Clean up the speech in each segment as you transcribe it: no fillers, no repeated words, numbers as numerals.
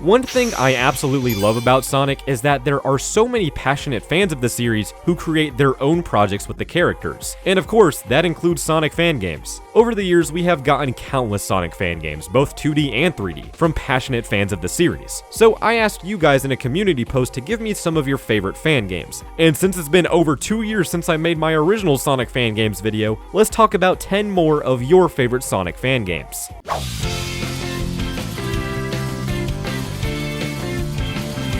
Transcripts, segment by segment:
One thing I absolutely love about Sonic is that there are so many passionate fans of the series who create their own projects with the characters. And of course, that includes Sonic fan games. Over the years, we have gotten countless Sonic fan games, both 2D and 3D, from passionate fans of the series. So I asked you guys in a community post to give me some of your favorite fan games. And since it's been over 2 years since I made my original Sonic fan games video, let's talk about 10 more of your favorite Sonic fan games.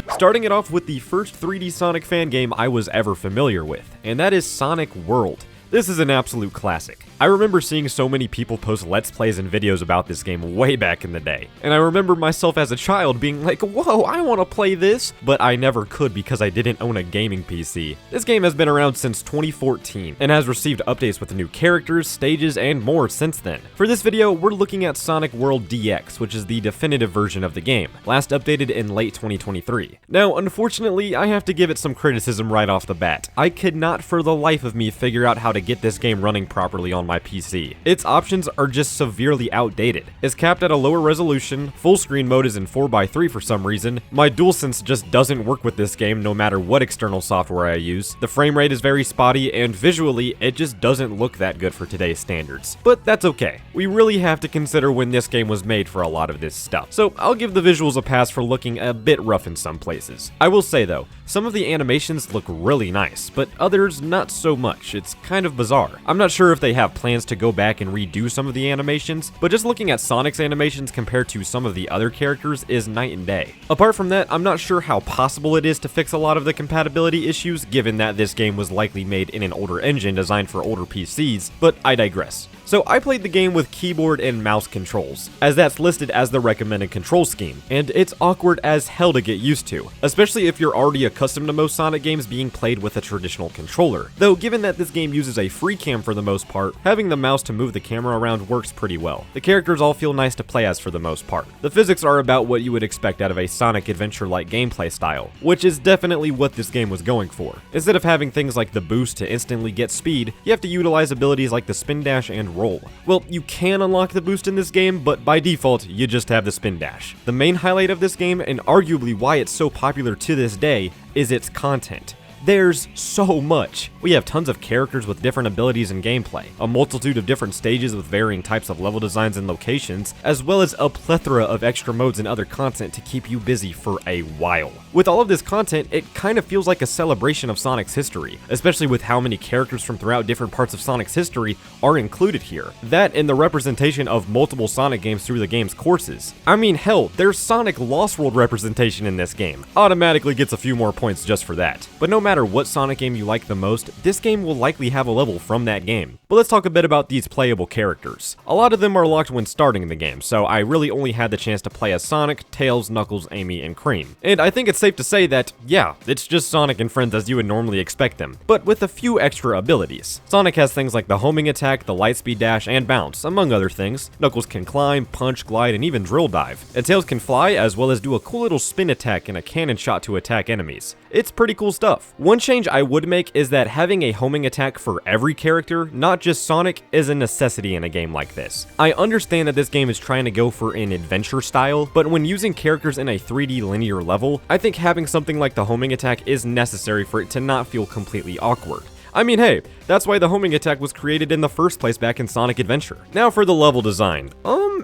Starting it off with the first 3D Sonic fan game I was ever familiar with, and that is Sonic World. This is an absolute classic. I remember seeing so many people post Let's Plays and videos about this game way back in the day, and I remember myself as a child being like, whoa, I want to play this, but I never could because I didn't own a gaming PC. This game has been around since 2014, and has received updates with new characters, stages, and more since then. For this video, we're looking at Sonic World DX, which is the definitive version of the game, last updated in late 2023. Now, unfortunately, I have to give it some criticism right off the bat. I could not for the life of me figure out how to get this game running properly on my PC. Its options are just severely outdated. It's capped at a lower resolution, full screen mode is in 4:3 for some reason, my DualSense just doesn't work with this game no matter what external software I use, the frame rate is very spotty, and visually, it just doesn't look that good for today's standards. But that's okay. We really have to consider when this game was made for a lot of this stuff. So I'll give the visuals a pass for looking a bit rough in some places. I will say though, some of the animations look really nice, but others not so much. It's kind of bizarre. I'm not sure if they have plans to go back and redo some of the animations, but just looking at Sonic's animations compared to some of the other characters is night and day. Apart from that, I'm not sure how possible it is to fix a lot of the compatibility issues, given that this game was likely made in an older engine designed for older PCs, but I digress. So I played the game with keyboard and mouse controls, as that's listed as the recommended control scheme, and it's awkward as hell to get used to, especially if you're already accustomed to most Sonic games being played with a traditional controller. Though given that this game uses a free cam for the most part, having the mouse to move the camera around works pretty well. The characters all feel nice to play as for the most part. The physics are about what you would expect out of a Sonic adventure-like gameplay style, which is definitely what this game was going for. Instead of having things like the boost to instantly get speed, you have to utilize abilities like the spin dash and roll. Well, you can unlock the boost in this game, but by default, you just have the spin dash. The main highlight of this game, and arguably why it's so popular to this day, is its content. There's so much. We have tons of characters with different abilities and gameplay, a multitude of different stages with varying types of level designs and locations, as well as a plethora of extra modes and other content to keep you busy for a while. With all of this content, it kind of feels like a celebration of Sonic's history, especially with how many characters from throughout different parts of Sonic's history are included here. That and the representation of multiple Sonic games through the game's courses. I mean, hell, there's Sonic Lost World representation in this game. Automatically gets a few more points just for that. But no matter what Sonic game you like the most, this game will likely have a level from that game. But let's talk a bit about these playable characters. A lot of them are locked when starting the game, so I really only had the chance to play as Sonic, Tails, Knuckles, Amy, and Cream. And I think it's safe to say that, yeah, it's just Sonic and friends as you would normally expect them, but with a few extra abilities. Sonic has things like the homing attack, the lightspeed dash, and bounce, among other things. Knuckles can climb, punch, glide, and even drill dive. And Tails can fly, as well as do a cool little spin attack and a cannon shot to attack enemies. It's pretty cool stuff. One change I would make is that having a homing attack for every character, not just Sonic, is a necessity in a game like this. I understand that this game is trying to go for an adventure style, but when using characters in a 3D linear level, I think having something like the homing attack is necessary for it to not feel completely awkward. I mean, hey, that's why the homing attack was created in the first place back in Sonic Adventure. Now for the level design.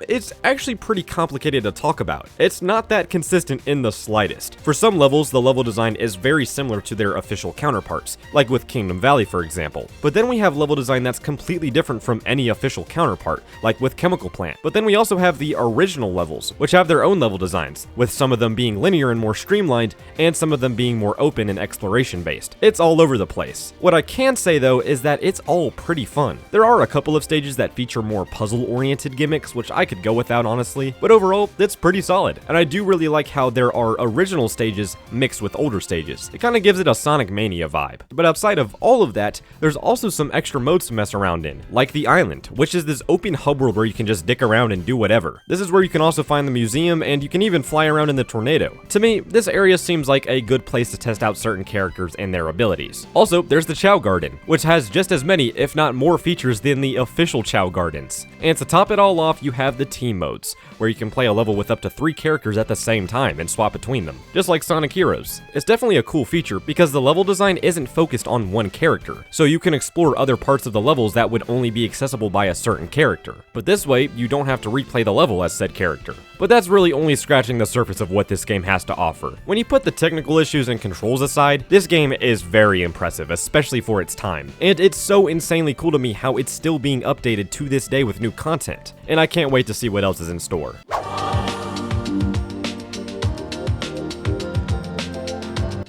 It's actually pretty complicated to talk about. It's not that consistent in the slightest. For some levels, the level design is very similar to their official counterparts, like with Kingdom Valley for example. But then we have level design that's completely different from any official counterpart, like with Chemical Plant. But then we also have the original levels, which have their own level designs, with some of them being linear and more streamlined, and some of them being more open and exploration based. It's all over the place. What I can say though is that it's all pretty fun. There are a couple of stages that feature more puzzle-oriented gimmicks, which I could go without honestly, but overall, it's pretty solid. And I do really like how there are original stages mixed with older stages. It kind of gives it a Sonic Mania vibe. But outside of all of that, there's also some extra modes to mess around in, like the Island, which is this open hub world where you can just dick around and do whatever. This is where you can also find the museum, and you can even fly around in the tornado. To me, this area seems like a good place to test out certain characters and their abilities. Also, there's the Chow Garden, which has just as many, if not more features than the official Chow Gardens. And to top it all off, you have have the team modes, where you can play a level with up to 3 characters at the same time and swap between them, just like Sonic Heroes. It's definitely a cool feature because the level design isn't focused on one character, so you can explore other parts of the levels that would only be accessible by a certain character. But this way, you don't have to replay the level as said character. But that's really only scratching the surface of what this game has to offer. When you put the technical issues and controls aside, this game is very impressive, especially for its time. And it's so insanely cool to me how it's still being updated to this day with new content. And I can't wait to see what else is in store.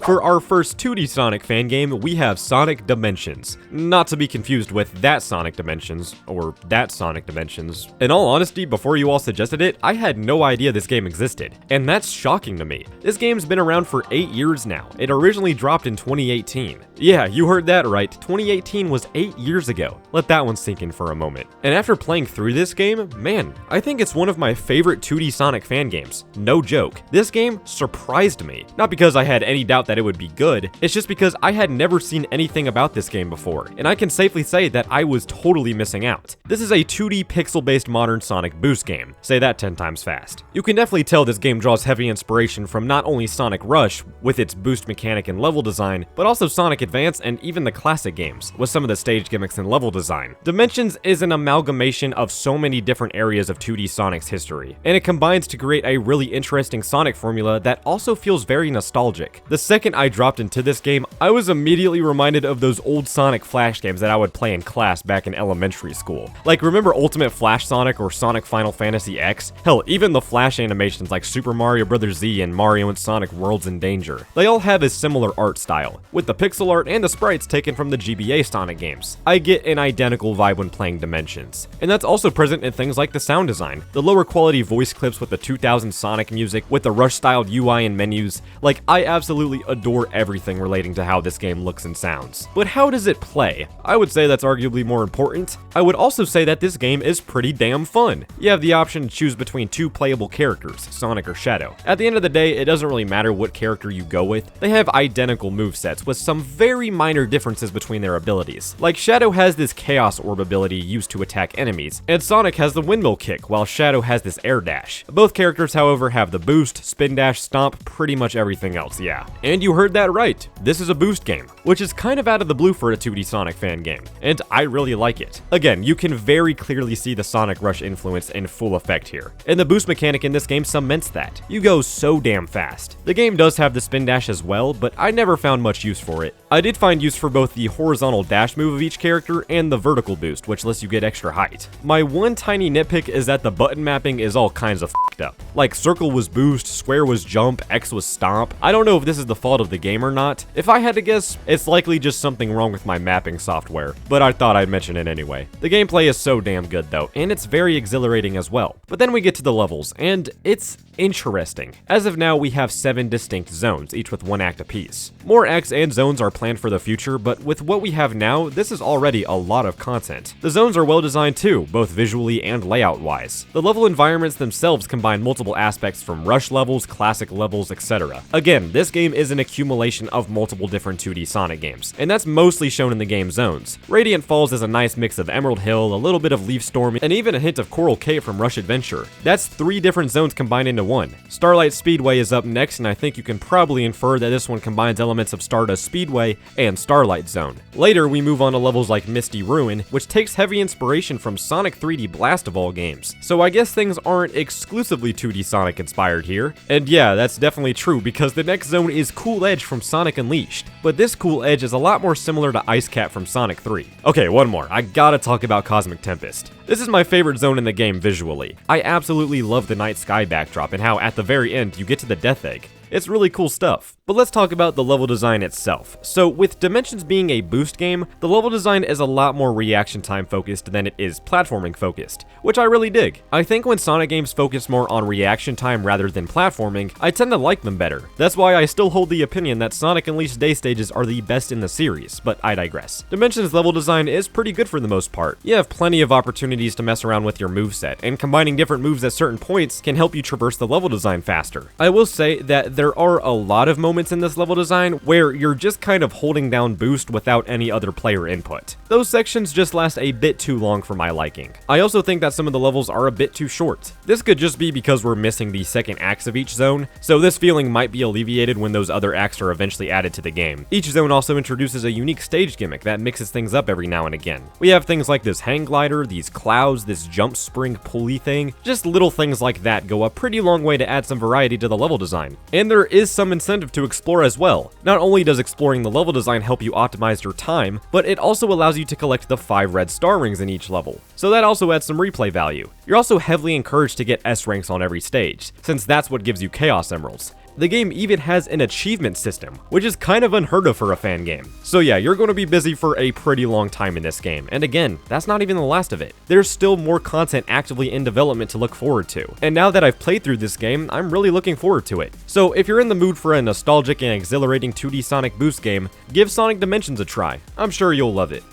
For our first 2D Sonic fan game, we have Sonic Dimensions. Not to be confused with That Sonic Dimensions, or That Sonic Dimensions. In all honesty, before you all suggested it, I had no idea this game existed, and that's shocking to me. This game's been around for 8 years now. It originally dropped in 2018. Yeah, you heard that right, 2018 was 8 years ago. Let that one sink in for a moment. And after playing through this game, man, I think it's one of my favorite 2D Sonic fan games. No joke. This game surprised me. Not because I had any doubt that it would be good, it's just because I had never seen anything about this game before, and I can safely say that I was totally missing out. This is a 2D pixel-based modern Sonic boost game. Say that 10 times fast. You can definitely tell this game draws heavy inspiration from not only Sonic Rush, with its boost mechanic and level design, but also Sonic Advance and even the classic games, with some of the stage gimmicks and level design. Dimensions is an amalgamation of so many different areas of 2D Sonic's history, and it combines to create a really interesting Sonic formula that also feels very nostalgic. The second I dropped into this game, I was immediately reminded of those old Sonic Flash games that I would play in class back in elementary school. Like, remember Ultimate Flash Sonic or Sonic Final Fantasy X? Hell, even the Flash animations like Super Mario Bros. Z and Mario and Sonic Worlds in Danger. They all have a similar art style, with the pixel art and the sprites taken from the GBA Sonic games. I get an identical vibe when playing Dimensions. And that's also present in things like the sound design, the lower quality voice clips with the 2000 Sonic music, with the Rush-styled UI and menus. Like, I absolutely adore everything relating to how this game looks and sounds. But how does it play? I would say that's arguably more important. I would also say that this game is pretty damn fun. You have the option to choose between 2 playable characters, Sonic or Shadow. At the end of the day, it doesn't really matter what character you go with. They have identical movesets with some very minor differences between their abilities. Like, Shadow has this Chaos Orb ability used to attack enemies, and Sonic has the Windmill Kick, while Shadow has this Air Dash. Both characters, however, have the Boost, Spin Dash, Stomp, pretty much everything else, yeah. And you heard that right. This is a boost game, which is kind of out of the blue for a 2D Sonic fan game, and I really like it. Again, you can very clearly see the Sonic Rush influence in full effect here, and the boost mechanic in this game cements that. You go so damn fast. The game does have the Spin Dash as well, but I never found much use for it. I did find use for both the horizontal dash move of each character and the vertical boost, which lets you get extra height. My one tiny nitpick is that the button mapping is all kinds of f***ed up. Like, circle was boost, square was jump, X was stomp. I don't know if this is the fault of the game or not. If I had to guess, it's likely just something wrong with my mapping software, but I thought I'd mention it anyway. The gameplay is so damn good though, and it's very exhilarating as well. But then we get to the levels, and it's interesting. As of now, we have 7 distinct zones, each with 1 act apiece. More acts and zones are planned for the future, but with what we have now, this is already a lot of content. The zones are well designed too, both visually and layout-wise. The level environments themselves combine multiple aspects from rush levels, classic levels, etc. Again, this game is an accumulation of multiple different 2D Sonic games, and that's mostly shown in the game zones. Radiant Falls is a nice mix of Emerald Hill, a little bit of Leaf Storm, and even a hint of Coral Cave from Rush Adventure. That's 3 different zones combined into one. Starlight Speedway is up next, and I think you can probably infer that this one combines elements of Stardust Speedway and Starlight Zone. Later, we move on to levels like Misty Ruin, which takes heavy inspiration from Sonic 3D Blast of all games. So I guess things aren't exclusively 2D Sonic inspired here. And yeah, that's definitely true, because the next zone is Cool Edge from Sonic Unleashed. But this Cool Edge is a lot more similar to Ice Cap from Sonic 3. Okay, one more. I gotta talk about Cosmic Tempest. This is my favorite zone in the game visually. I absolutely love the night sky backdrop and how at the very end you get to the Death Egg. It's really cool stuff. But let's talk about the level design itself. So with Dimensions being a boost game, the level design is a lot more reaction time focused than it is platforming focused, which I really dig. I think when Sonic games focus more on reaction time rather than platforming, I tend to like them better. That's why I still hold the opinion that Sonic Unleashed day stages are the best in the series, but I digress. Dimensions level design is pretty good for the most part. You have plenty of opportunities to mess around with your moveset, and combining different moves at certain points can help you traverse the level design faster. I will say that there are a lot of moments in this level design where you're just kind of holding down boost without any other player input. Those sections just last a bit too long for my liking. I also think that some of the levels are a bit too short. This could just be because we're missing the second acts of each zone, so this feeling might be alleviated when those other acts are eventually added to the game. Each zone also introduces a unique stage gimmick that mixes things up every now and again. We have things like this hang glider, these clouds, this jump spring pulley thing. Just little things like that go a pretty long way to add some variety to the level design. And there is some incentive to explore as well. Not only does exploring the level design help you optimize your time, but it also allows you to collect the 5 red star rings in each level. So that also adds some replay value. You're also heavily encouraged to get S ranks on every stage, since that's what gives you Chaos Emeralds. The game even has an achievement system, which is kind of unheard of for a fan game. So yeah, you're going to be busy for a pretty long time in this game, and again, that's not even the last of it. There's still more content actively in development to look forward to, and now that I've played through this game, I'm really looking forward to it. So if you're in the mood for a nostalgic and exhilarating 2D Sonic Boost game, give Sonic Dimensions a try. I'm sure you'll love it.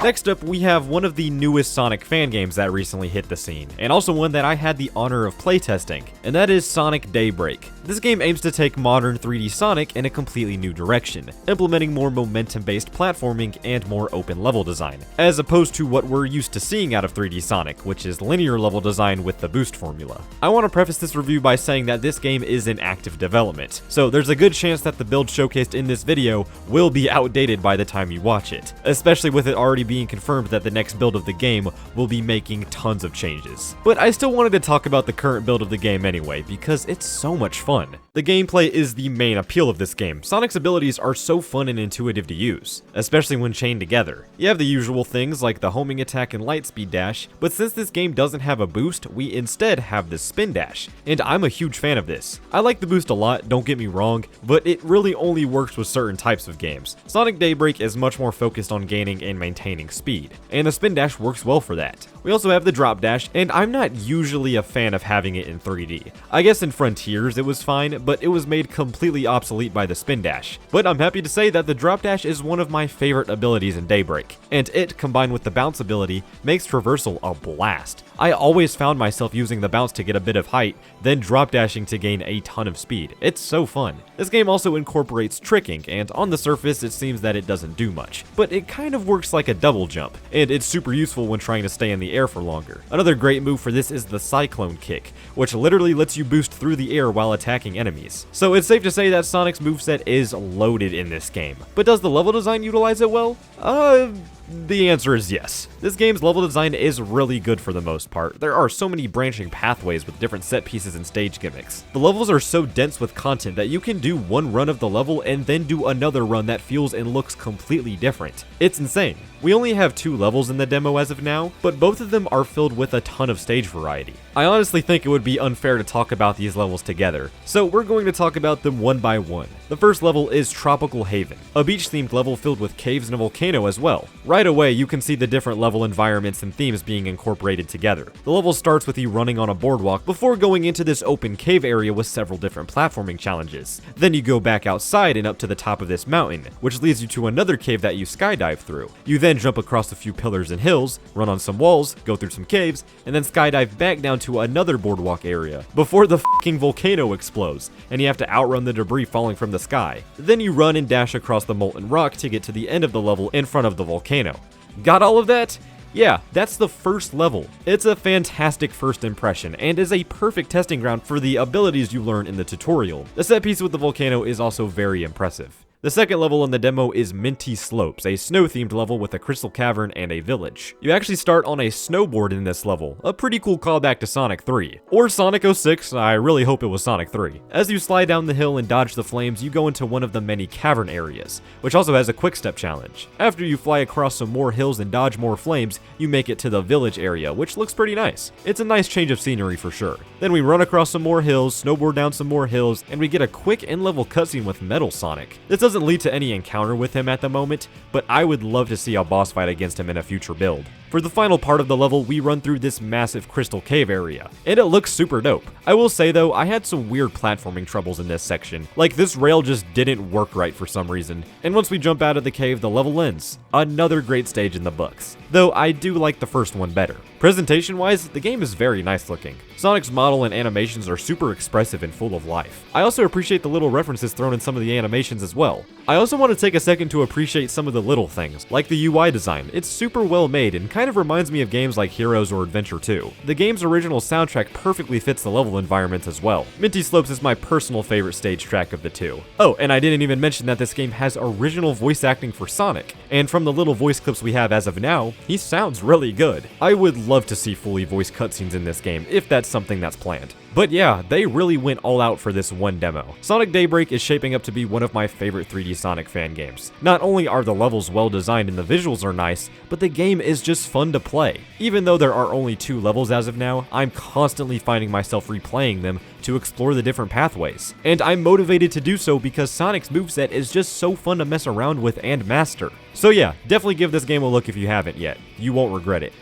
Next up, we have one of the newest Sonic fan games that recently hit the scene, and also one that I had the honor of playtesting, and that is Sonic Daybreak. This game aims to take modern 3D Sonic in a completely new direction, implementing more momentum-based platforming and more open level design, as opposed to what we're used to seeing out of 3D Sonic, which is linear level design with the boost formula. I want to preface this review by saying that this game is in active development, so there's a good chance that the build showcased in this video will be outdated by the time you watch it, especially with it already being confirmed that the next build of the game will be making tons of changes. But I still wanted to talk about the current build of the game anyway, because it's so much fun. The gameplay is the main appeal of this game. Sonic's abilities are so fun and intuitive to use, especially when chained together. You have the usual things like the homing attack and light speed dash, but since this game doesn't have a boost, we instead have the spin dash, and I'm a huge fan of this. I like the boost a lot, don't get me wrong, but it really only works with certain types of games. Sonic Daybreak is much more focused on gaining and maintaining speed, and the spin dash works well for that. We also have the drop dash, and I'm not usually a fan of having it in 3D. I guess in Frontiers it was fine, but it was made completely obsolete by the spin dash. But I'm happy to say that the drop dash is one of my favorite abilities in Daybreak, and it, combined with the bounce ability, makes traversal a blast. I always found myself using the bounce to get a bit of height, then drop dashing to gain a ton of speed. It's so fun. This game also incorporates tricking, and on the surface it seems that it doesn't do much, but it kind of works like a double jump, and it's super useful when trying to stay in the air for longer. Another great move for this is the Cyclone Kick, which literally lets you boost through the air while attacking enemies. So it's safe to say that Sonic's moveset is loaded in this game. But does the level design utilize it well? The answer is yes. This game's level design is really good for the most part. There are so many branching pathways with different set pieces and stage gimmicks. The levels are so dense with content that you can do one run of the level and then do another run that feels and looks completely different. It's insane. We only have 2 levels in the demo as of now, but both of them are filled with a ton of stage variety. I honestly think it would be unfair to talk about these levels together, so we're going to talk about them one by one. The first level is Tropical Haven, a beach-themed level filled with caves and a volcano as well. Right away, you can see the different level environments and themes being incorporated together. The level starts with you running on a boardwalk before going into this open cave area with several different platforming challenges. Then you go back outside and up to the top of this mountain, which leads you to another cave that you skydive through. You then jump across a few pillars and hills, run on some walls, go through some caves, and then skydive back down to another boardwalk area before the fucking volcano explodes, and you have to outrun the debris falling from the sky. Then you run and dash across the molten rock to get to the end of the level in front of the volcano. Got all of that? Yeah, that's the first level. It's a fantastic first impression, and is a perfect testing ground for the abilities you learn in the tutorial. The set piece with the volcano is also very impressive. The second level in the demo is Minty Slopes, a snow-themed level with a crystal cavern and a village. You actually start on a snowboard in this level, a pretty cool callback to Sonic 3. Or Sonic 06, I really hope it was Sonic 3. As you slide down the hill and dodge the flames, you go into one of the many cavern areas, which also has a quick step challenge. After you fly across some more hills and dodge more flames, you make it to the village area, which looks pretty nice. It's a nice change of scenery for sure. Then we run across some more hills, snowboard down some more hills, and we get a quick in-level cutscene with Metal Sonic. This doesn't lead to any encounter with him at the moment, but I would love to see a boss fight against him in a future build. For the final part of the level, we run through this massive crystal cave area, and it looks super dope. I will say though, I had some weird platforming troubles in this section, like this rail just didn't work right for some reason, and once we jump out of the cave, the level ends. Another great stage in the books, though I do like the first one better. Presentation-wise, the game is very nice looking. Sonic's model and animations are super expressive and full of life. I also appreciate the little references thrown in some of the animations as well. I also want to take a second to appreciate some of the little things, like the UI design. It's super well made and kind of reminds me of games like Heroes or Adventure 2. The game's original soundtrack perfectly fits the level environments as well. Minty Slopes is my personal favorite stage track of the two. Oh, and I didn't even mention that this game has original voice acting for Sonic, and from the little voice clips we have as of now, he sounds really good. I would love to see fully voiced cutscenes in this game, if that's something that's planned. But yeah, they really went all out for this one demo. Sonic Daybreak is shaping up to be one of my favorite 3D Sonic fan games. Not only are the levels well designed and the visuals are nice, but the game is just fun to play. Even though there are only 2 levels as of now, I'm constantly finding myself replaying them to explore the different pathways. And I'm motivated to do so because Sonic's moveset is just so fun to mess around with and master. So yeah, definitely give this game a look if you haven't yet. You won't regret it.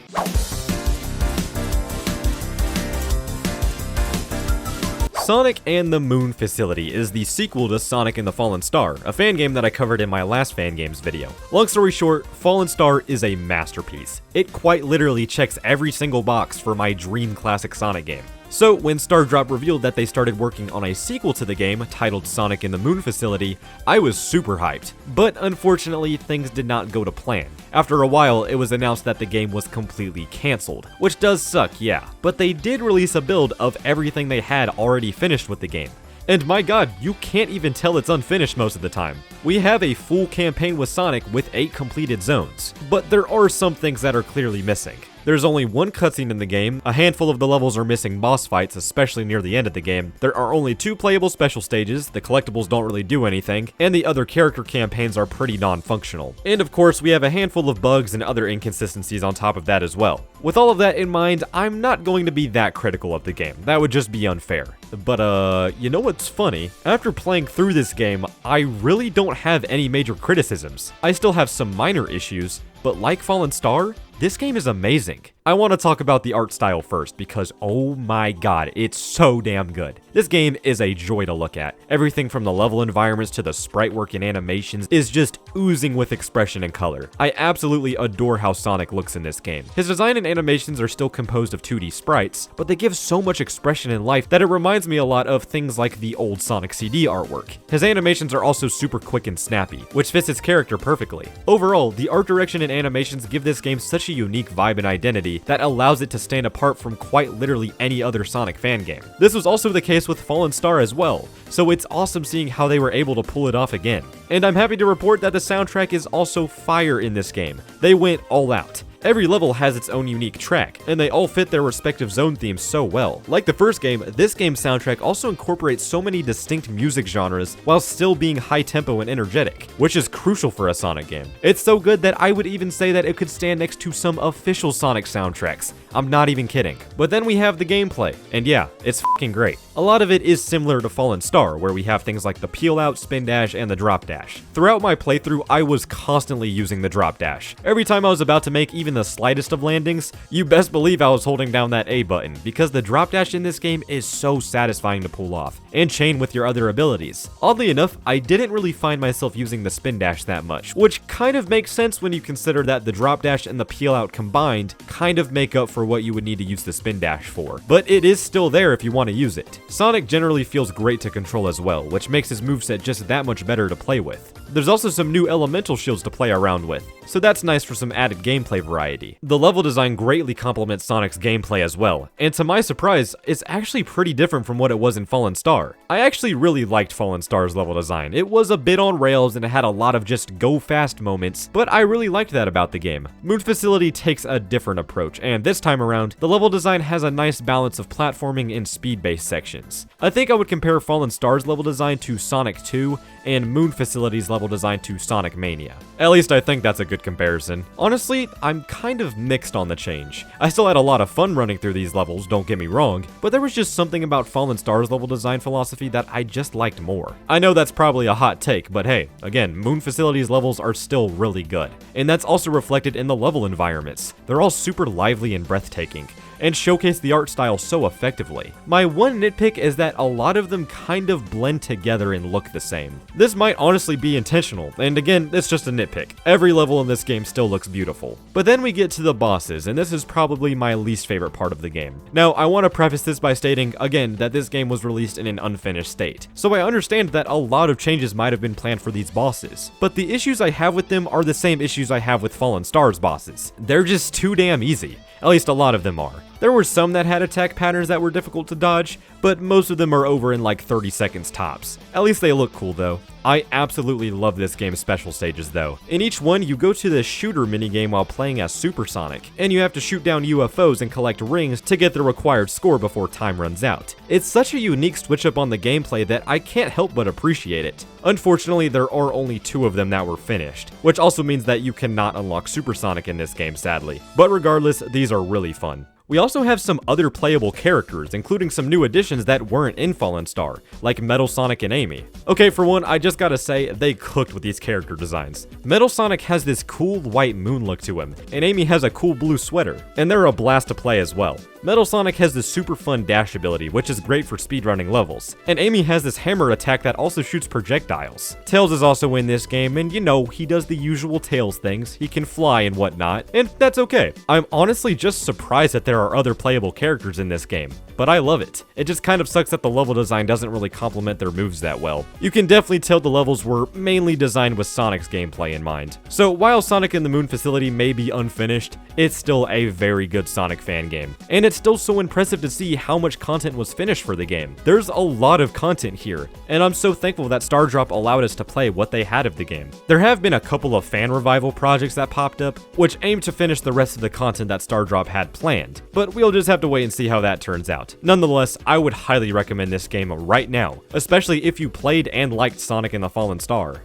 Sonic and the Moon Facility is the sequel to Sonic and the Fallen Star, a fan game that I covered in my last fan games video. Long story short, Fallen Star is a masterpiece. It quite literally checks every single box for my dream classic Sonic game. So when Stardrop revealed that they started working on a sequel to the game titled Sonic and the Moon Facility, I was super hyped. But unfortunately, things did not go to plan. After a while, it was announced that the game was completely cancelled, which does suck, yeah, but they did release a build of everything they had already finished with the game. And my god, you can't even tell it's unfinished most of the time. We have a full campaign with Sonic with 8 completed zones, but there are some things that are clearly missing. There's only 1 cutscene in the game, a handful of the levels are missing boss fights, especially near the end of the game, there are only 2 playable special stages, the collectibles don't really do anything, and the other character campaigns are pretty non-functional. And of course, we have a handful of bugs and other inconsistencies on top of that as well. With all of that in mind, I'm not going to be that critical of the game, that would just be unfair. But you know what's funny? After playing through this game, I really don't have any major criticisms. I still have some minor issues, but like Fallen Star, this game is amazing. I want to talk about the art style first because oh my god, it's so damn good. This game is a joy to look at. Everything from the level environments to the sprite work and animations is just oozing with expression and color. I absolutely adore how Sonic looks in this game. His design and animations are still composed of 2D sprites, but they give so much expression and life that it reminds me a lot of things like the old Sonic CD artwork. His animations are also super quick and snappy, which fits his character perfectly. Overall, the art direction and animations give this game such a unique vibe and identity that allows it to stand apart from quite literally any other Sonic fan game. This was also the case with Fallen Star as well, so it's awesome seeing how they were able to pull it off again. And I'm happy to report that the soundtrack is also fire in this game. They went all out. Every level has its own unique track, and they all fit their respective zone themes so well. Like the first game, this game's soundtrack also incorporates so many distinct music genres while still being high tempo and energetic, which is crucial for a Sonic game. It's so good that I would even say that it could stand next to some official Sonic soundtracks. I'm not even kidding. But then we have the gameplay, and yeah, it's fucking great. A lot of it is similar to Fallen Star, where we have things like the peel out, spin dash, and the drop dash. Throughout my playthrough, I was constantly using the drop dash. Every time I was about to make even the slightest of landings, you best believe I was holding down that A button, because the drop dash in this game is so satisfying to pull off, and chain with your other abilities. Oddly enough, I didn't really find myself using the spin dash that much, which kind of makes sense when you consider that the drop dash and the peel out combined kind of make up for what you would need to use the spin dash for, but it is still there if you want to use it. Sonic generally feels great to control as well, which makes his moveset just that much better to play with. There's also some new elemental shields to play around with, so that's nice for some added gameplay variety. The level design greatly complements Sonic's gameplay as well, and to my surprise, it's actually pretty different from what it was in Fallen Star. I actually really liked Fallen Star's level design. It was a bit on rails and it had a lot of just go fast moments, but I really liked that about the game. Moon Facility takes a different approach, and this time around, the level design has a nice balance of platforming and speed-based sections. I think I would compare Fallen Star's level design to Sonic 2 and Moon Facility's level design to Sonic Mania. At least I think that's a good comparison. Honestly, I'm kind of mixed on the change. I still had a lot of fun running through these levels, don't get me wrong, but there was just something about Fallen Star's level design philosophy that I just liked more. I know that's probably a hot take, but hey, again, Moon Facility's levels are still really good. And that's also reflected in the level environments. They're all super lively and breathtaking, and showcase the art style so effectively. My one nitpick is that a lot of them kind of blend together and look the same. This might honestly be intentional, and again, it's just a nitpick. Every level in this game still looks beautiful. But then we get to the bosses, and this is probably my least favorite part of the game. Now, I want to preface this by stating, again, that this game was released in an unfinished state, so I understand that a lot of changes might have been planned for these bosses, but the issues I have with them are the same issues I have with Fallen Star's bosses. They're just too damn easy. At least a lot of them are. There were some that had attack patterns that were difficult to dodge, but most of them are over in like 30 seconds tops. At least they look cool though. I absolutely love this game's special stages though. In each one, you go to the shooter minigame while playing as Supersonic, and you have to shoot down UFOs and collect rings to get the required score before time runs out. It's such a unique switch up on the gameplay that I can't help but appreciate it. Unfortunately, there are only 2 of them that were finished, which also means that you cannot unlock Supersonic in this game sadly. But regardless, these are really fun. We also have some other playable characters, including some new additions that weren't in Fallen Star, like Metal Sonic and Amy. Okay, for one, I just gotta say, they cooked with these character designs. Metal Sonic has this cool white moon look to him, and Amy has a cool blue sweater, and they're a blast to play as well. Metal Sonic has this super fun dash ability, which is great for speedrunning levels, and Amy has this hammer attack that also shoots projectiles. Tails is also in this game, and you know, he does the usual Tails things, he can fly and whatnot, and that's okay. I'm honestly just surprised that there are other playable characters in this game, but I love it. It just kind of sucks that the level design doesn't really complement their moves that well. You can definitely tell the levels were mainly designed with Sonic's gameplay in mind. So while Sonic in the Moon Facility may be unfinished, it's still a very good Sonic fan game, and it's still so impressive to see how much content was finished for the game. There's a lot of content here, and I'm so thankful that Stardrop allowed us to play what they had of the game. There have been a couple of fan revival projects that popped up, which aim to finish the rest of the content that Stardrop had planned, but we'll just have to wait and see how that turns out. Nonetheless, I would highly recommend this game right now, especially if you played and liked Sonic and the Fallen Star.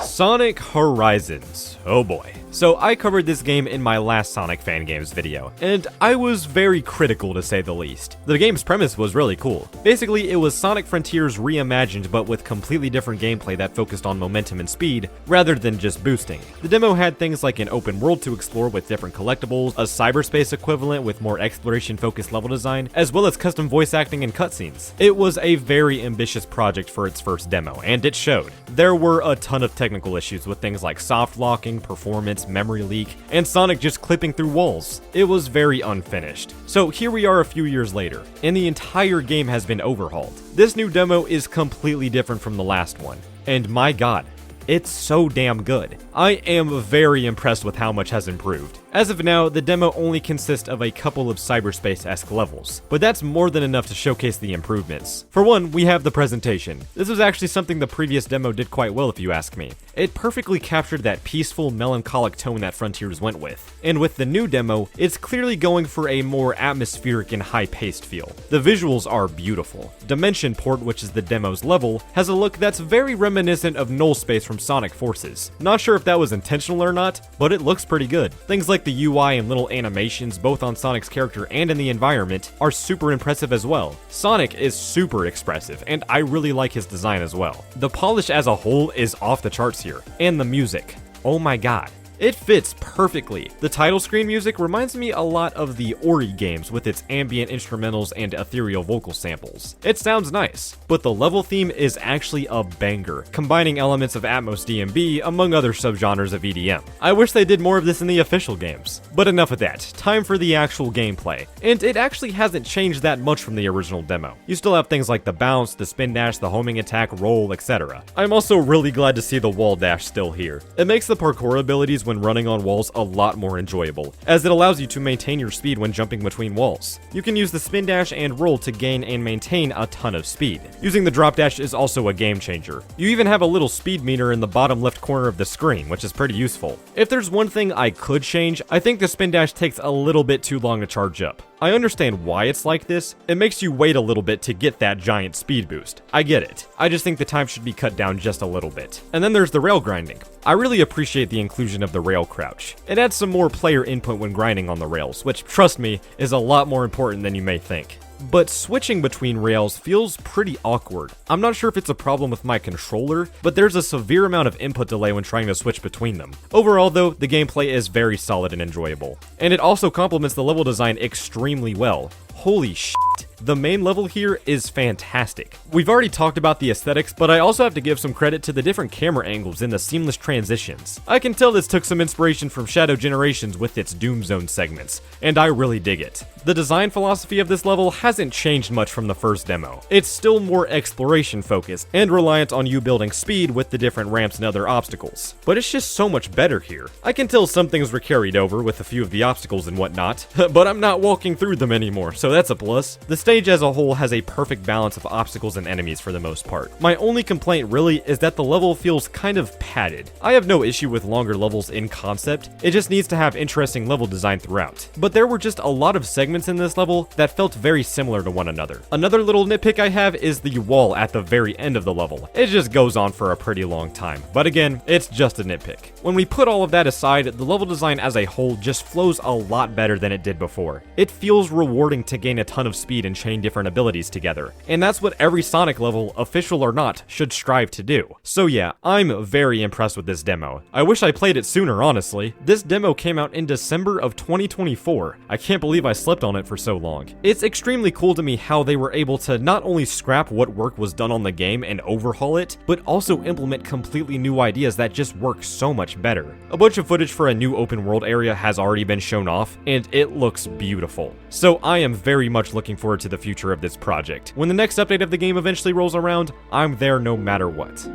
Sonic Horizons. Oh boy. So I covered this game in my last Sonic Fan Games video, and I was very critical to say the least. The game's premise was really cool. Basically, it was Sonic Frontiers reimagined but with completely different gameplay that focused on momentum and speed, rather than just boosting. The demo had things like an open world to explore with different collectibles, a cyberspace equivalent with more exploration-focused level design, as well as custom voice acting and cutscenes. It was a very ambitious project for its first demo, and it showed. There were a ton of technical issues with things like soft locking, performance, memory leak, and Sonic just clipping through walls. It was very unfinished. So here we are a few years later, and the entire game has been overhauled. This new demo is completely different from the last one, and my god, it's so damn good. I am very impressed with how much has improved. As of now, the demo only consists of a couple of cyberspace-esque levels, but that's more than enough to showcase the improvements. For one, we have the presentation. This was actually something the previous demo did quite well if you ask me. It perfectly captured that peaceful, melancholic tone that Frontiers went with. And with the new demo, it's clearly going for a more atmospheric and high-paced feel. The visuals are beautiful. Dimension Port, which is the demo's level, has a look that's very reminiscent of Null Space from Sonic Forces. Not sure if that was intentional or not, but it looks pretty good. Things like the UI and little animations both on Sonic's character and in the environment are super impressive as well. Sonic is super expressive, and I really like his design as well. The polish as a whole is off the charts here, and the music. Oh my god. It fits perfectly. The title screen music reminds me a lot of the Ori games with its ambient instrumentals and ethereal vocal samples. It sounds nice, but the level theme is actually a banger, combining elements of Atmos DMB among other subgenres of EDM. I wish they did more of this in the official games. But enough of that, time for the actual gameplay. And it actually hasn't changed that much from the original demo. You still have things like the bounce, the spin dash, the homing attack, roll, etc. I'm also really glad to see the wall dash still here. It makes the parkour abilities things when running on walls a lot more enjoyable, as it allows you to maintain your speed when jumping between walls. You can use the spin dash and roll to gain and maintain a ton of speed. Using the drop dash is also a game changer. You even have a little speed meter in the bottom left corner of the screen, which is pretty useful. If there's one thing I could change, I think the spin dash takes a little bit too long to charge up. I understand why it's like this. It makes you wait a little bit to get that giant speed boost. I get it. I just think the time should be cut down just a little bit. And then there's the rail grinding. I really appreciate the inclusion of the rail crouch. It adds some more player input when grinding on the rails, which, trust me, is a lot more important than you may think. But switching between rails feels pretty awkward. I'm not sure if it's a problem with my controller, but there's a severe amount of input delay when trying to switch between them. Overall though, the gameplay is very solid and enjoyable. And it also complements the level design extremely well. Holy shit. The main level here is fantastic. We've already talked about the aesthetics, but I also have to give some credit to the different camera angles and the seamless transitions. I can tell this took some inspiration from Shadow Generations with its Doom Zone segments, and I really dig it. The design philosophy of this level hasn't changed much from the first demo. It's still more exploration focused and reliant on you building speed with the different ramps and other obstacles. But it's just so much better here. I can tell some things were carried over with a few of the obstacles and whatnot, but I'm not walking through them anymore, so that's a plus. The stage as a whole has a perfect balance of obstacles and enemies for the most part. My only complaint really is that the level feels kind of padded. I have no issue with longer levels in concept, it just needs to have interesting level design throughout. But there were just a lot of segments in this level that felt very similar to one another. Another little nitpick I have is the wall at the very end of the level. It just goes on for a pretty long time, but again, it's just a nitpick. When we put all of that aside, the level design as a whole just flows a lot better than it did before. It feels rewarding to gain a ton of speed and chain different abilities together, and that's what every Sonic level, official or not, should strive to do. So yeah, I'm very impressed with this demo. I wish I played it sooner, honestly. This demo came out in December of 2024. I can't believe I slept on it for so long. It's extremely cool to me how they were able to not only scrap what work was done on the game and overhaul it, but also implement completely new ideas that just work so much better. A bunch of footage for a new open world area has already been shown off, and it looks beautiful. So I am very much looking forward to the future of this project. When the next update of the game eventually rolls around, I'm there no matter what.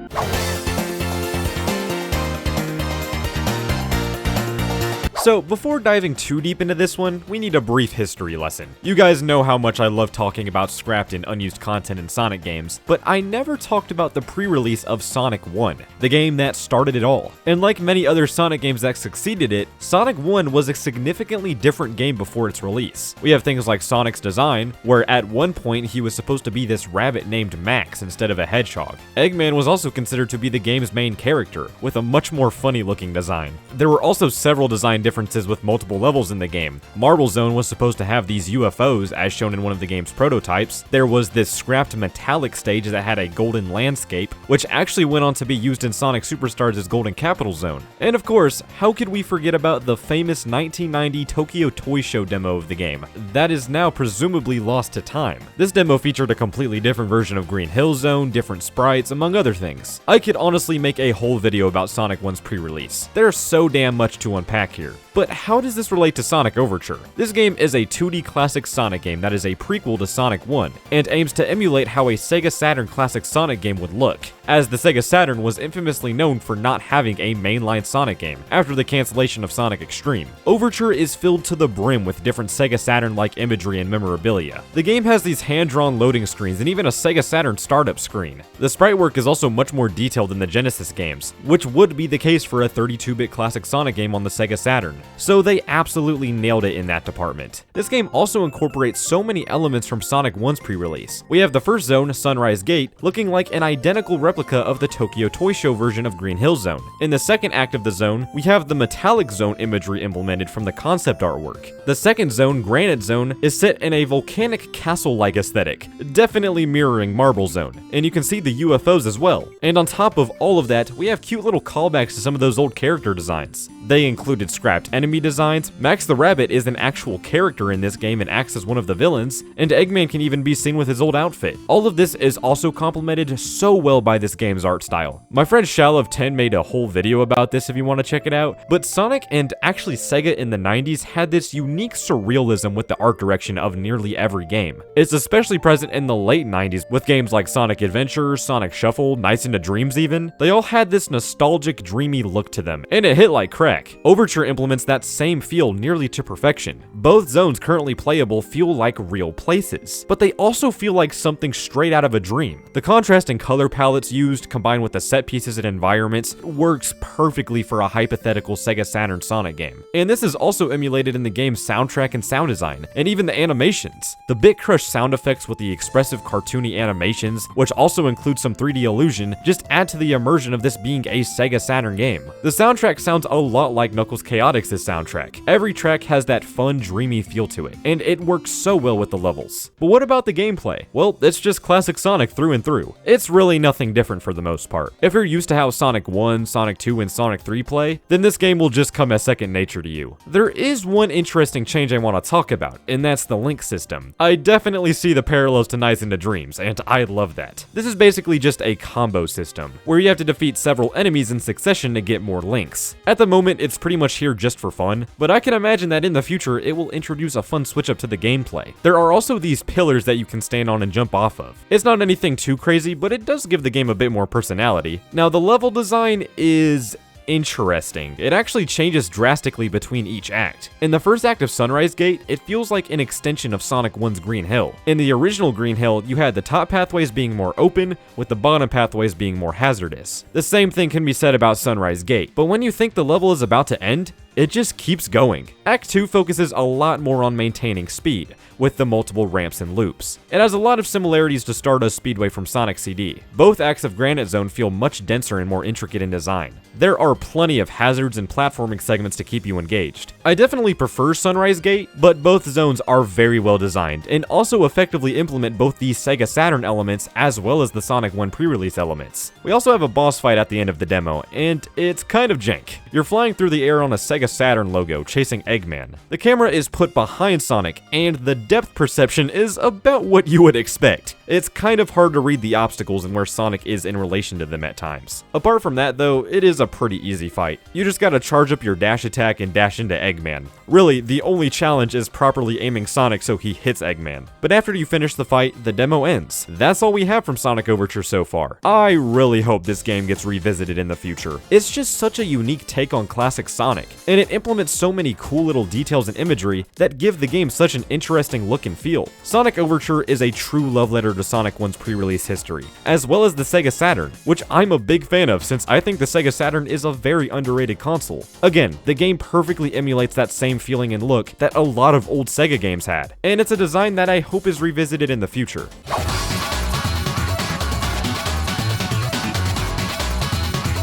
So, before diving too deep into this one, we need a brief history lesson. You guys know how much I love talking about scrapped and unused content in Sonic games, but I never talked about the pre-release of Sonic 1, the game that started it all. And like many other Sonic games that succeeded it, Sonic 1 was a significantly different game before its release. We have things like Sonic's design, where at one point he was supposed to be this rabbit named Max instead of a hedgehog. Eggman was also considered to be the game's main character, with a much more funny looking design. There were also several design differences with multiple levels in the game. Marble Zone was supposed to have these UFOs, as shown in one of the game's prototypes. There was this scrapped metallic stage that had a golden landscape, which actually went on to be used in Sonic Superstars' Golden Capital Zone. And of course, how could we forget about the famous 1990 Tokyo Toy Show demo of the game, that is now presumably lost to time. This demo featured a completely different version of Green Hill Zone, different sprites, among other things. I could honestly make a whole video about Sonic 1's pre-release. There's so damn much to unpack here. But how does this relate to Sonic Overture? This game is a 2D classic Sonic game that is a prequel to Sonic 1, and aims to emulate how a Sega Saturn classic Sonic game would look, as the Sega Saturn was infamously known for not having a mainline Sonic game after the cancellation of Sonic Extreme. Overture is filled to the brim with different Sega Saturn-like imagery and memorabilia. The game has these hand-drawn loading screens and even a Sega Saturn startup screen. The sprite work is also much more detailed than the Genesis games, which would be the case for a 32-bit classic Sonic game on the Sega Saturn. So they absolutely nailed it in that department. This game also incorporates so many elements from Sonic 1's pre-release. We have the first zone, Sunrise Gate, looking like an identical replica of the Tokyo Toy Show version of Green Hill Zone. In the second act of the zone, we have the Metallic Zone imagery implemented from the concept artwork. The second zone, Granite Zone, is set in a volcanic castle-like aesthetic, definitely mirroring Marble Zone, and you can see the UFOs as well. And on top of all of that, we have cute little callbacks to some of those old character designs. They included scrapped enemy designs, Max the Rabbit is an actual character in this game and acts as one of the villains, and Eggman can even be seen with his old outfit. All of this is also complemented so well by this game's art style. My friend Shal of 10 made a whole video about this if you want to check it out, but Sonic and actually Sega in the 90s had this unique surrealism with the art direction of nearly every game. It's especially present in the late 90s with games like Sonic Adventure, Sonic Shuffle, Nights into Dreams even. They all had this nostalgic, dreamy look to them, and it hit like crack. track. Overture implements that same feel nearly to perfection. Both zones currently playable feel like real places, but they also feel like something straight out of a dream. The contrast and color palettes used, combined with the set pieces and environments, works perfectly for a hypothetical Sega Saturn Sonic game. And this is also emulated in the game's soundtrack and sound design, and even the animations. The Bit Crush sound effects with the expressive cartoony animations, which also include some 3D illusion, just add to the immersion of this being a Sega Saturn game. The soundtrack sounds a lot like Knuckles Chaotix' soundtrack. Every track has that fun, dreamy feel to it, and it works so well with the levels. But what about the gameplay? Well, it's just classic Sonic through and through. It's really nothing different for the most part. If you're used to how Sonic 1, Sonic 2, and Sonic 3 play, then this game will just come as second nature to you. There is one interesting change I want to talk about, and that's the link system. I definitely see the parallels to Nights into Dreams, and I love that. This is basically just a combo system, where you have to defeat several enemies in succession to get more links. At the moment, it's pretty much here just for fun, but I can imagine that in the future, it will introduce a fun switch up to the gameplay. There are also these pillars that you can stand on and jump off of. It's not anything too crazy, but it does give the game a bit more personality. Now, the level design is interesting. It actually changes drastically between each act. In the first act of Sunrise Gate, it feels like an extension of Sonic 1's Green Hill. In the original Green Hill, you had the top pathways being more open, with the bottom pathways being more hazardous. The same thing can be said about Sunrise Gate, but when you think the level is about to end, it just keeps going. Act 2 focuses a lot more on maintaining speed, with the multiple ramps and loops. It has a lot of similarities to Stardust Speedway from Sonic CD. Both acts of Granite Zone feel much denser and more intricate in design. There are plenty of hazards and platforming segments to keep you engaged. I definitely prefer Sunrise Gate, but both zones are very well designed, and also effectively implement both the Sega Saturn elements as well as the Sonic 1 pre-release elements. We also have a boss fight at the end of the demo, and it's kind of jank. You're flying through the air on a Sega Saturn logo, chasing Eggman. The camera is put behind Sonic, and the depth perception is about what you would expect. It's kind of hard to read the obstacles and where Sonic is in relation to them at times. Apart from that though, it is a pretty easy fight. You just gotta charge up your dash attack and dash into Eggman. Really, the only challenge is properly aiming Sonic so he hits Eggman. But after you finish the fight, the demo ends. That's all we have from Sonic Overture so far. I really hope this game gets revisited in the future. It's just such a unique take on classic Sonic, and it implements so many cool little details and imagery that give the game such an interesting look and feel. Sonic Overture is a true love letter to Sonic 1's pre-release history, as well as the Sega Saturn, which I'm a big fan of since I think the Sega Saturn is a very underrated console. Again, the game perfectly emulates that same feeling and look that a lot of old Sega games had, and it's a design that I hope is revisited in the future.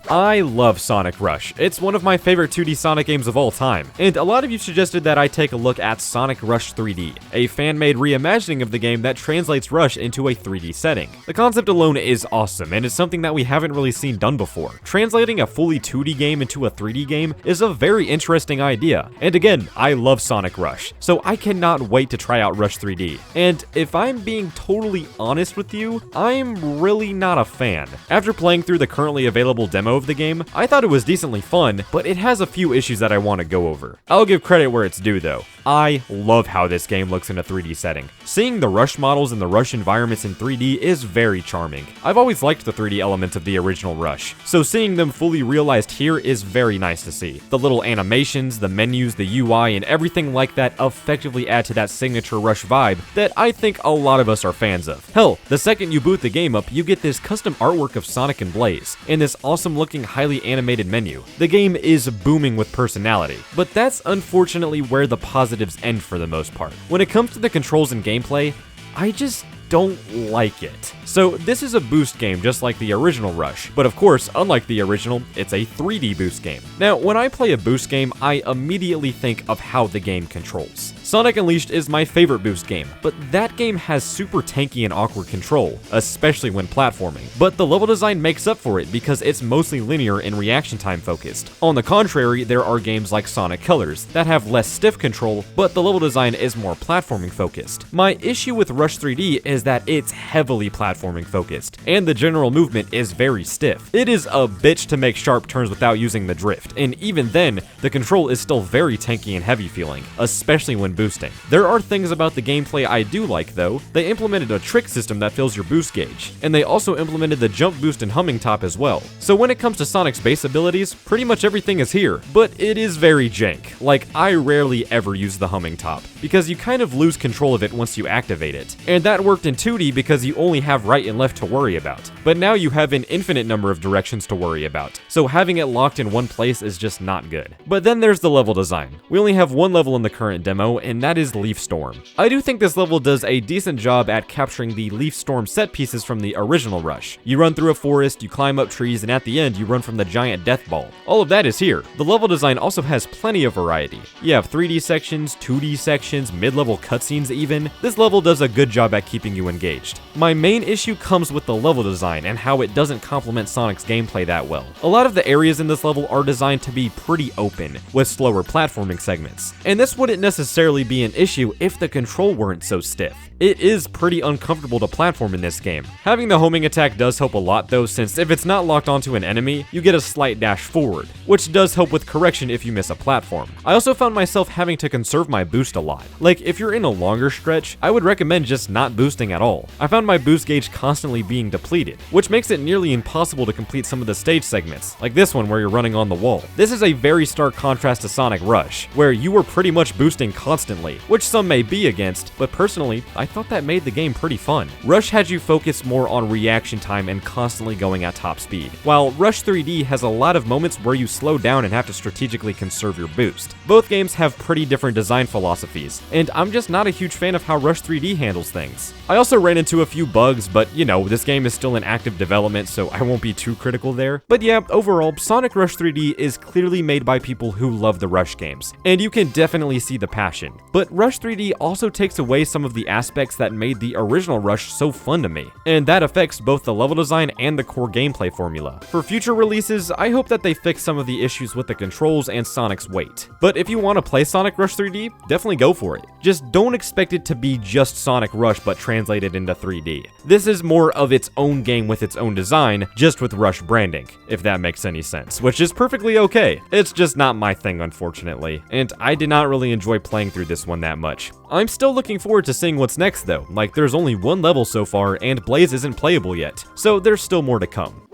I love Sonic Rush. It's one of my favorite 2D Sonic games of all time, and a lot of you suggested that I take a look at Sonic Rush 3D, a fan-made reimagining of the game that translates Rush into a 3D setting. The concept alone is awesome, and it's something that we haven't really seen done before. Translating a fully 2D game into a 3D game is a very interesting idea, and again, I love Sonic Rush, so I cannot wait to try out Rush 3D. And if I'm being totally honest with you, I'm really not a fan. After playing through the currently available demo of the game, I thought it was decently fun, but it has a few issues that I want to go over. I'll give credit where it's due though. I love how this game looks in a 3D setting. Seeing the Rush models and the Rush environments in 3D is very charming. I've always liked the 3D elements of the original Rush, so seeing them fully realized here is very nice to see. The little animations, the menus, the UI, and everything like that effectively add to that signature Rush vibe that I think a lot of us are fans of. Hell, the second you boot the game up, you get this custom artwork of Sonic and Blaze, and this awesome looking highly animated menu. The game is booming with personality, but that's unfortunately where the positives end for the most part. When it comes to the controls and gameplay, I just don't like it. So this is a boost game just like the original Rush, but of course, unlike the original, it's a 3D boost game. Now, when I play a boost game, I immediately think of how the game controls. Sonic Unleashed is my favorite boost game, but that game has super tanky and awkward control, especially when platforming. But the level design makes up for it because it's mostly linear and reaction time focused. On the contrary, there are games like Sonic Colors that have less stiff control, but the level design is more platforming focused. My issue with Rush 3D is that it's heavily platforming focused, and the general movement is very stiff. It is a bitch to make sharp turns without using the drift, and even then, the control is still very tanky and heavy feeling, especially when boosting. There are things about the gameplay I do like though. They implemented a trick system that fills your boost gauge, and they also implemented the jump boost and humming top as well. So when it comes to Sonic's base abilities, pretty much everything is here, but it is very jank. Like, I rarely ever use the humming top, because you kind of lose control of it once you activate it. And that worked in 2D because you only have right and left to worry about. But now you have an infinite number of directions to worry about, so having it locked in one place is just not good. But then there's the level design. We only have one level in the current demo, and that is Leaf Storm. I do think this level does a decent job at capturing the Leaf Storm set pieces from the original Rush. You run through a forest, you climb up trees, and at the end you run from the giant death ball. All of that is here. The level design also has plenty of variety. You have 3D sections, 2D sections, mid-level cutscenes even. This level does a good job at keeping you engaged. My main issue comes with the level design and how it doesn't complement Sonic's gameplay that well. A lot of the areas in this level are designed to be pretty open, with slower platforming segments. And this wouldn't necessarily be an issue if the control weren't so stiff. It is pretty uncomfortable to platform in this game. Having the homing attack does help a lot though, since if it's not locked onto an enemy, you get a slight dash forward, which does help with correction if you miss a platform. I also found myself having to conserve my boost a lot. Like, if you're in a longer stretch, I would recommend just not boosting at all. I found my boost gauge constantly being depleted, which makes it nearly impossible to complete some of the stage segments, like this one where you're running on the wall. This is a very stark contrast to Sonic Rush, where you were pretty much boosting constantly, which some may be against, but personally, I thought that made the game pretty fun. Rush had you focus more on reaction time and constantly going at top speed, while Rush 3D has a lot of moments where you slow down and have to strategically conserve your boost. Both games have pretty different design philosophies, and I'm just not a huge fan of how Rush 3D handles things. I also ran into a few bugs, but you know, this game is still in active development, so I won't be too critical there. But yeah, overall, Sonic Rush 3D is clearly made by people who love the Rush games, and you can definitely see the passion. But Rush 3D also takes away some of the aspects that made the original Rush so fun to me, and that affects both the level design and the core gameplay formula. For future releases, I hope that they fix some of the issues with the controls and Sonic's weight. But if you want to play Sonic Rush 3D, definitely go for it. Just don't expect it to be just Sonic Rush but translated into 3D. This is more of its own game with its own design, just with Rush branding, if that makes any sense, which is perfectly okay. It's just not my thing, unfortunately, and I did not really enjoy playing through this one that much. I'm still looking forward to seeing what's next though, like there's only one level so far and Blaze isn't playable yet, so there's still more to come.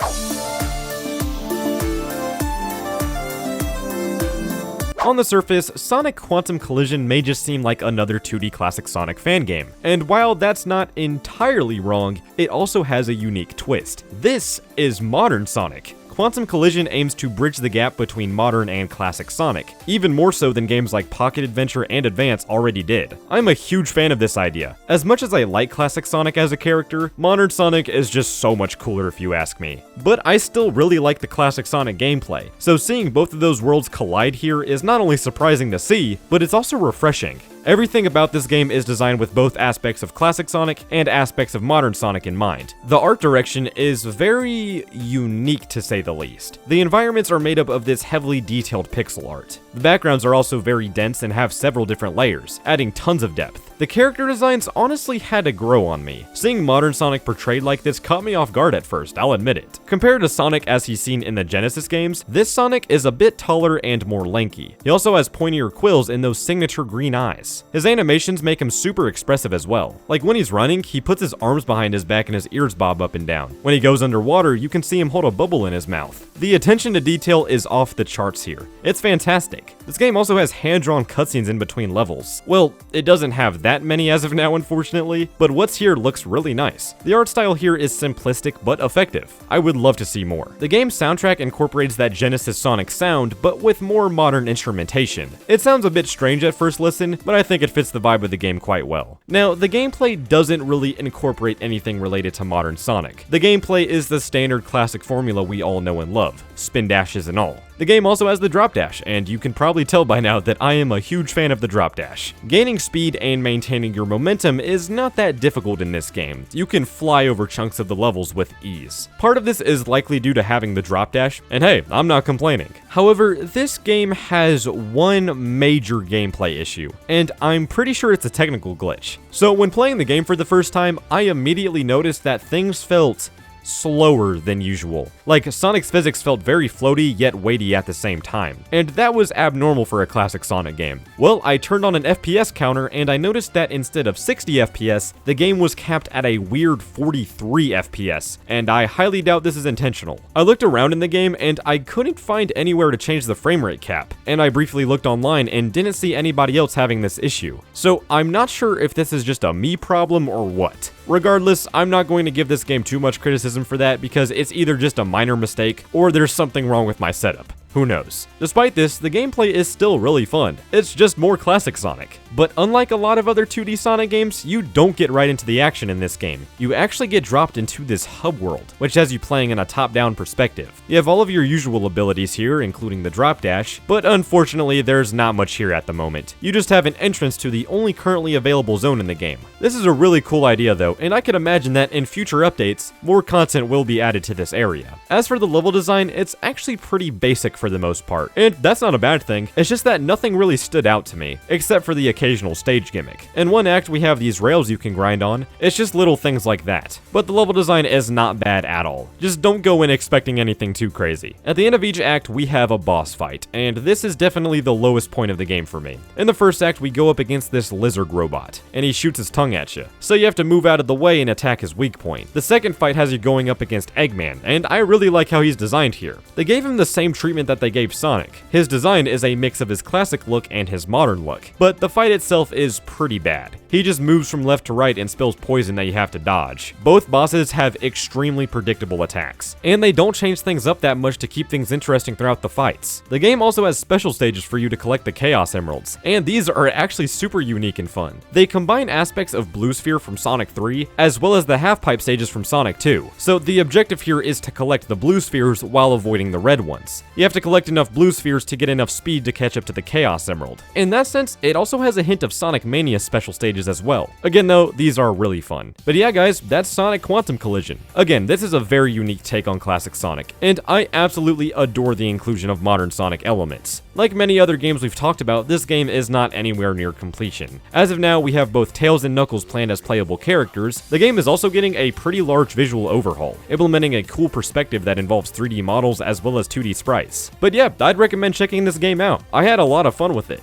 On the surface, Sonic Quantum Collision may just seem like another 2D classic Sonic fan game, and while that's not entirely wrong, it also has a unique twist. This is modern Sonic. Quantum Collision aims to bridge the gap between modern and classic Sonic, even more so than games like Pocket Adventure and Advance already did. I'm a huge fan of this idea. As much as I like classic Sonic as a character, modern Sonic is just so much cooler if you ask me. But I still really like the classic Sonic gameplay, so seeing both of those worlds collide here is not only surprising to see, but it's also refreshing. Everything about this game is designed with both aspects of classic Sonic and aspects of modern Sonic in mind. The art direction is very unique to say the least. The environments are made up of this heavily detailed pixel art. The backgrounds are also very dense and have several different layers, adding tons of depth. The character designs honestly had to grow on me. Seeing modern Sonic portrayed like this caught me off guard at first, I'll admit it. Compared to Sonic as he's seen in the Genesis games, this Sonic is a bit taller and more lanky. He also has pointier quills and those signature green eyes. His animations make him super expressive as well. Like when he's running, he puts his arms behind his back and his ears bob up and down. When he goes underwater, you can see him hold a bubble in his mouth. The attention to detail is off the charts here. It's fantastic. This game also has hand-drawn cutscenes in between levels. Well, it doesn't have that many as of now, unfortunately, but what's here looks really nice. The art style here is simplistic but effective. I would love to see more. The game's soundtrack incorporates that Genesis Sonic sound, but with more modern instrumentation. It sounds a bit strange at first listen, but I think it fits the vibe of the game quite well. Now, the gameplay doesn't really incorporate anything related to modern Sonic. The gameplay is the standard classic formula we all know and love, spin dashes and all. The game also has the drop dash, and you can probably tell by now that I am a huge fan of the drop dash. Gaining speed and maintaining your momentum is not that difficult in this game. You can fly over chunks of the levels with ease. Part of this is likely due to having the drop dash, and hey, I'm not complaining. However, this game has one major gameplay issue, and I'm pretty sure it's a technical glitch. So when playing the game for the first time, I immediately noticed that things felt slower than usual. Like, Sonic's physics felt very floaty yet weighty at the same time, and that was abnormal for a classic Sonic game. Well, I turned on an FPS counter and I noticed that instead of 60 FPS, the game was capped at a weird 43 FPS, and I highly doubt this is intentional. I looked around in the game and I couldn't find anywhere to change the frame rate cap, and I briefly looked online and didn't see anybody else having this issue. So I'm not sure if this is just a me problem or what. Regardless, I'm not going to give this game too much criticism for that because it's either just a minor mistake or there's something wrong with my setup. Who knows? Despite this, the gameplay is still really fun. It's just more classic Sonic. But unlike a lot of other 2D Sonic games, you don't get right into the action in this game. You actually get dropped into this hub world, which has you playing in a top-down perspective. You have all of your usual abilities here, including the drop dash, but unfortunately there's not much here at the moment. You just have an entrance to the only currently available zone in the game. This is a really cool idea though, and I can imagine that in future updates, more content will be added to this area. As for the level design, it's actually pretty basic for the most part, and that's not a bad thing. It's just that nothing really stood out to me, except for the occasional stage gimmick. In one act, we have these rails you can grind on. It's just little things like that. But the level design is not bad at all. Just don't go in expecting anything too crazy. At the end of each act, we have a boss fight, and this is definitely the lowest point of the game for me. In the first act, we go up against this lizard robot, and he shoots his tongue at you, so you have to move out of the way and attack his weak point. The second fight has you going up against Eggman, and I really like how he's designed here. They gave him the same treatment that they gave Sonic. His design is a mix of his classic look and his modern look, but the fight itself is pretty bad. He just moves from left to right and spills poison that you have to dodge. Both bosses have extremely predictable attacks, and they don't change things up that much to keep things interesting throughout the fights. The game also has special stages for you to collect the Chaos Emeralds, and these are actually super unique and fun. They combine aspects of Blue Sphere from Sonic 3, as well as the half-pipe stages from Sonic 2. So the objective here is to collect the blue spheres while avoiding the red ones. You have to collect enough blue spheres to get enough speed to catch up to the Chaos Emerald. In that sense, it also has a hint of Sonic Mania special stages as well. Again though, these are really fun. But yeah guys, that's Sonic Quantum Collision. Again, this is a very unique take on classic Sonic, and I absolutely adore the inclusion of modern Sonic elements. Like many other games we've talked about, this game is not anywhere near completion. As of now, we have both Tails and Knuckles planned as playable characters. The game is also getting a pretty large visual overhaul, implementing a cool perspective that involves 3D models as well as 2D sprites. But yeah, I'd recommend checking this game out. I had a lot of fun with it.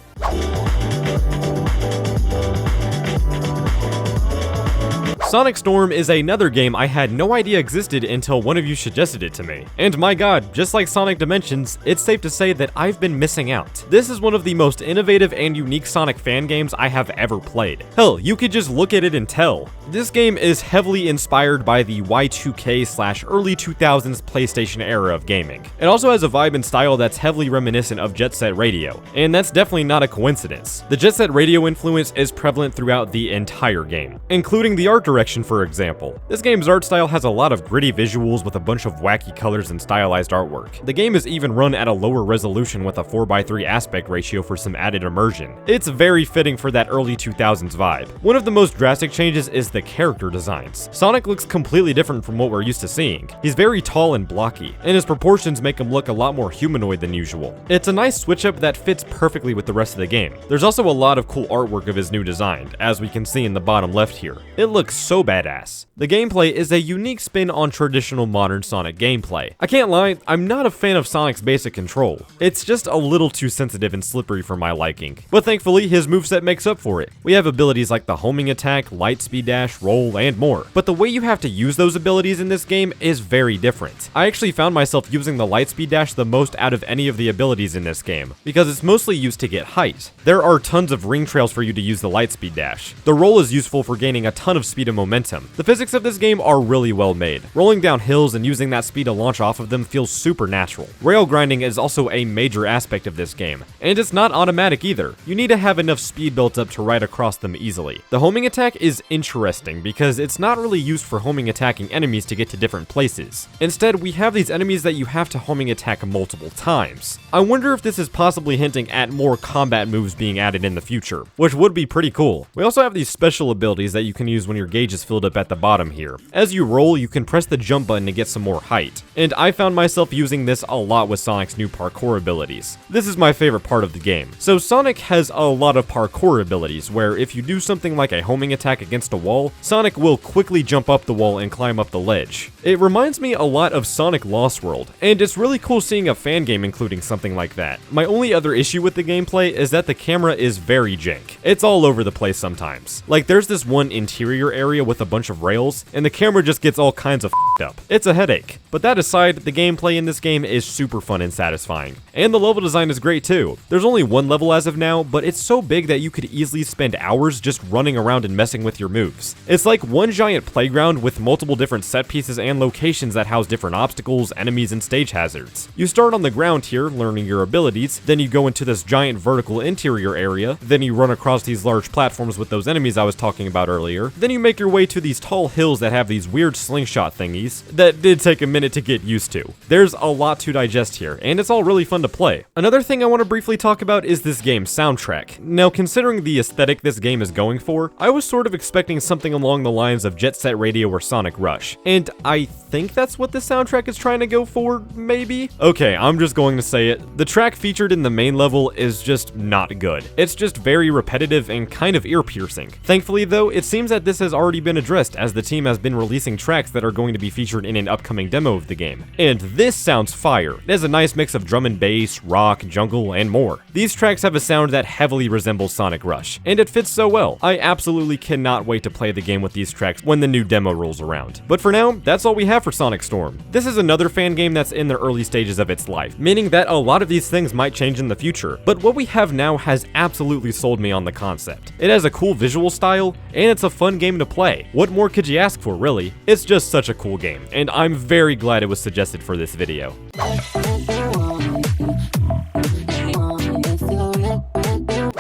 Sonic Storm is another game I had no idea existed until one of you suggested it to me. And my god, just like Sonic Dimensions, it's safe to say that I've been missing out. This is one of the most innovative and unique Sonic fan games I have ever played. Hell, you could just look at it and tell. This game is heavily inspired by the Y2K/early 2000s PlayStation era of gaming. It also has a vibe and style that's heavily reminiscent of Jet Set Radio, and that's definitely not a coincidence. The Jet Set Radio influence is prevalent throughout the entire game, including the art direction, for example. This game's art style has a lot of gritty visuals with a bunch of wacky colors and stylized artwork. The game is even run at a lower resolution with a 4:3 aspect ratio for some added immersion. It's very fitting for that early 2000s vibe. One of the most drastic changes is the character designs. Sonic looks completely different from what we're used to seeing. He's very tall and blocky, and his proportions make him look a lot more humanoid than usual. It's a nice switch up that fits perfectly with the rest of the game. There's also a lot of cool artwork of his new design, as we can see in the bottom left here. It looks so badass. The gameplay is a unique spin on traditional modern Sonic gameplay. I can't lie, I'm not a fan of Sonic's basic control. It's just a little too sensitive and slippery for my liking. But thankfully, his moveset makes up for it. We have abilities like the homing attack, light speed dash, roll, and more. But the way you have to use those abilities in this game is very different. I actually found myself using the light speed dash the most out of any of the abilities in this game, because it's mostly used to get height. There are tons of ring trails for you to use the light speed dash. The roll is useful for gaining a ton of speed and momentum. The physics of this game are really well made. Rolling down hills and using that speed to launch off of them feels super natural. Rail grinding is also a major aspect of this game, and it's not automatic either. You need to have enough speed built up to ride across them easily. The homing attack is interesting because it's not really used for homing attacking enemies to get to different places. Instead, we have these enemies that you have to homing attack multiple times. I wonder if this is possibly hinting at more combat moves being added in the future, which would be pretty cool. We also have these special abilities that you can use when you're gauging stage is filled up at the bottom here. As you roll, you can press the jump button to get some more height, and I found myself using this a lot with Sonic's new parkour abilities. This is my favorite part of the game. So Sonic has a lot of parkour abilities, where if you do something like a homing attack against a wall, Sonic will quickly jump up the wall and climb up the ledge. It reminds me a lot of Sonic Lost World, and it's really cool seeing a fan game including something like that. My only other issue with the gameplay is that the camera is very jank. It's all over the place sometimes. Like, there's this one interior area with a bunch of rails, and the camera just gets all kinds of f***ed up. It's a headache. But that aside, the gameplay in this game is super fun and satisfying. And the level design is great too. There's only one level as of now, but it's so big that you could easily spend hours just running around and messing with your moves. It's like one giant playground with multiple different set pieces and locations that house different obstacles, enemies, and stage hazards. You start on the ground here, learning your abilities, then you go into this giant vertical interior area, then you run across these large platforms with those enemies I was talking about earlier, then you make your way to these tall hills that have these weird slingshot thingies that did take a minute to get used to. There's a lot to digest here, and it's all really fun to play. Another thing I want to briefly talk about is this game's soundtrack. Now, considering the aesthetic this game is going for, I was sort of expecting something along the lines of Jet Set Radio or Sonic Rush, and I think that's what the soundtrack is trying to go for, maybe? Okay, I'm just going to say it. The track featured in the main level is just not good. It's just very repetitive and kind of ear-piercing. Thankfully though, it seems that this has already been addressed, as the team has been releasing tracks that are going to be featured in an upcoming demo of the game. And this sounds fire. It has a nice mix of drum and bass, rock, jungle, and more. These tracks have a sound that heavily resembles Sonic Rush, and it fits so well. I absolutely cannot wait to play the game with these tracks when the new demo rolls around. But for now, that's all we have for Sonic Storm. This is another fan game that's in the early stages of its life, meaning that a lot of these things might change in the future, but what we have now has absolutely sold me on the concept. It has a cool visual style, and it's a fun game to play. What more could you ask for, really? It's just such a cool game, and I'm very glad it was suggested for this video.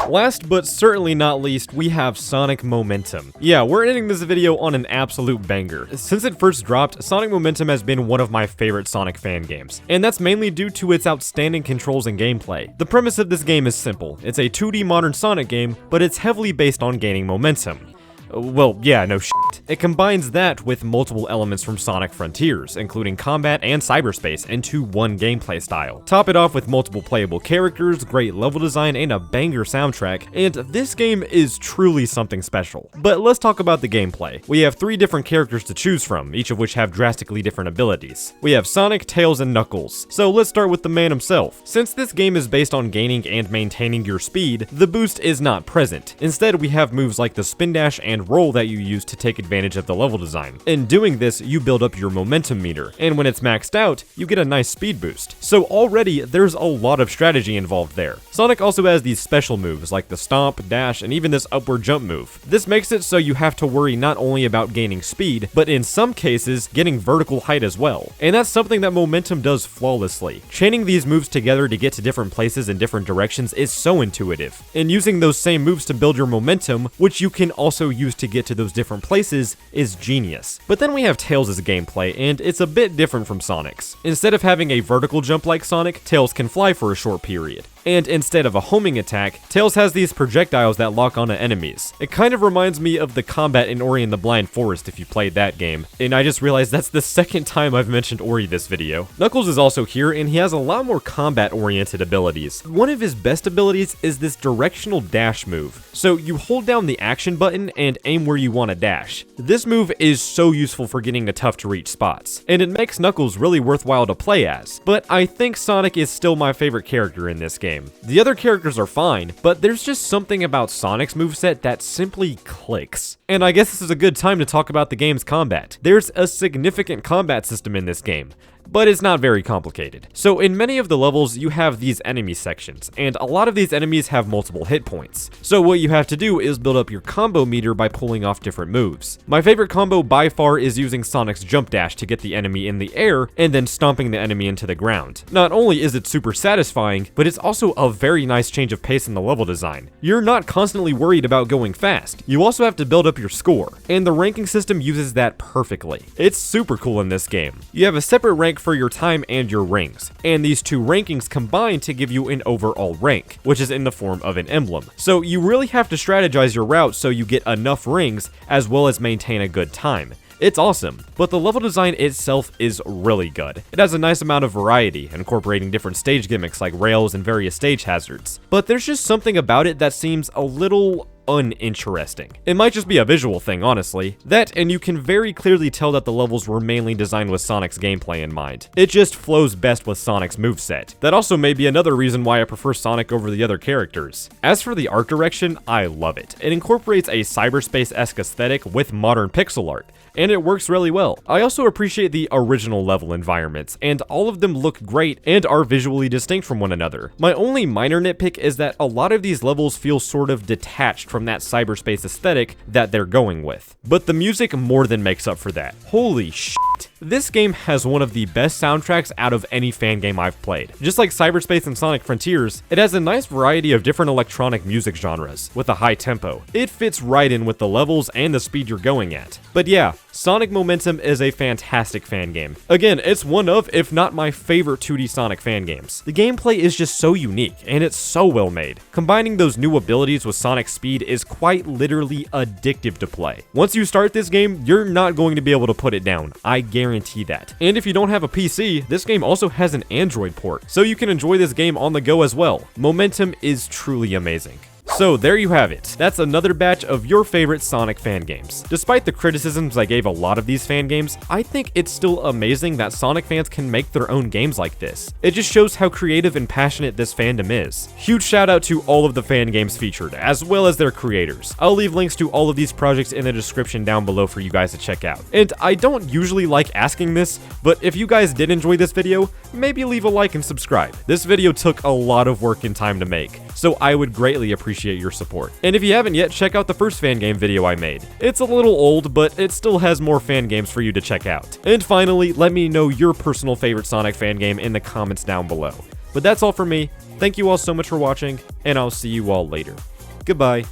Last but certainly not least, we have Sonic Momentum. Yeah, we're ending this video on an absolute banger. Since it first dropped, Sonic Momentum has been one of my favorite Sonic fan games, and that's mainly due to its outstanding controls and gameplay. The premise of this game is simple. It's a 2D modern Sonic game, but it's heavily based on gaining momentum. Well, yeah, no shit. It combines that with multiple elements from Sonic Frontiers, including combat and cyberspace, into one gameplay style. Top it off with multiple playable characters, great level design, and a banger soundtrack, and this game is truly something special. But let's talk about the gameplay. We have 3 different characters to choose from, each of which have drastically different abilities. We have Sonic, Tails, and Knuckles. So let's start with the man himself. Since this game is based on gaining and maintaining your speed, the boost is not present. Instead, we have moves like the spin dash and roll that you use to take advantage of the level design. In doing this, you build up your momentum meter, and when it's maxed out, you get a nice speed boost. So already, there's a lot of strategy involved there. Sonic also has these special moves like the stomp, dash, and even this upward jump move. This makes it so you have to worry not only about gaining speed, but in some cases, getting vertical height as well. And that's something that Momentum does flawlessly. Chaining these moves together to get to different places in different directions is so intuitive. And using those same moves to build your momentum, which you can also use to get to those different places, is genius. But then we have Tails' gameplay, and it's a bit different from Sonic's. Instead of having a vertical jump like Sonic, Tails can fly for a short period. And instead of a homing attack, Tails has these projectiles that lock onto enemies. It kind of reminds me of the combat in Ori and the Blind Forest if you played that game, and I just realized that's the second time I've mentioned Ori this video. Knuckles is also here, and he has a lot more combat-oriented abilities. One of his best abilities is this directional dash move. So you hold down the action button and aim where you want to dash. This move is so useful for getting to tough-to-reach spots, and it makes Knuckles really worthwhile to play as. But I think Sonic is still my favorite character in this game. The other characters are fine, but there's just something about Sonic's moveset that simply clicks. And I guess this is a good time to talk about the game's combat. There's a significant combat system in this game, but it's not very complicated. So in many of the levels, you have these enemy sections, and a lot of these enemies have multiple hit points. So what you have to do is build up your combo meter by pulling off different moves. My favorite combo by far is using Sonic's jump dash to get the enemy in the air and then stomping the enemy into the ground. Not only is it super satisfying, but it's also a very nice change of pace in the level design. You're not constantly worried about going fast. You also have to build up your score, and the ranking system uses that perfectly. It's super cool in this game. You have a separate rank for your time and your rings, and these two rankings combine to give you an overall rank, which is in the form of an emblem. So you really have to strategize your route so you get enough rings as well as maintain a good time. It's awesome, but the level design itself is really good. It has a nice amount of variety, incorporating different stage gimmicks like rails and various stage hazards, but there's just something about it that seems a little uninteresting. It might just be a visual thing, honestly. That, and you can very clearly tell that the levels were mainly designed with Sonic's gameplay in mind. It just flows best with Sonic's moveset. That also may be another reason why I prefer Sonic over the other characters. As for the art direction, I love it. It incorporates a cyberspace-esque aesthetic with modern pixel art, and it works really well. I also appreciate the original level environments, and all of them look great and are visually distinct from one another. My only minor nitpick is that a lot of these levels feel sort of detached from that cyberspace aesthetic that they're going with. But the music more than makes up for that. Holy shit. This game has one of the best soundtracks out of any fan game I've played. Just like Cyberspace and Sonic Frontiers, it has a nice variety of different electronic music genres, with a high tempo. It fits right in with the levels and the speed you're going at. But yeah, Sonic Momentum is a fantastic fan game. Again, it's one of, if not my favorite 2D Sonic fan games. The gameplay is just so unique, and it's so well made. Combining those new abilities with Sonic's speed is quite literally addictive to play. Once you start this game, you're not going to be able to put it down. I guarantee that. And if you don't have a PC, this game also has an Android port, so you can enjoy this game on the go as well. Momentum is truly amazing. So there you have it. That's another batch of your favorite Sonic fan games. Despite the criticisms I gave a lot of these fan games, I think it's still amazing that Sonic fans can make their own games like this. It just shows how creative and passionate this fandom is. Huge shout out to all of the fan games featured, as well as their creators. I'll leave links to all of these projects in the description down below for you guys to check out. And I don't usually like asking this, but if you guys did enjoy this video, maybe leave a like and subscribe. This video took a lot of work and time to make, so I would greatly appreciate your support. And if you haven't yet, check out the first fan game video I made. It's a little old, but it still has more fan games for you to check out. And finally, let me know your personal favorite Sonic fan game in the comments down below. But that's all for me. Thank you all so much for watching, and I'll see you all later. Goodbye.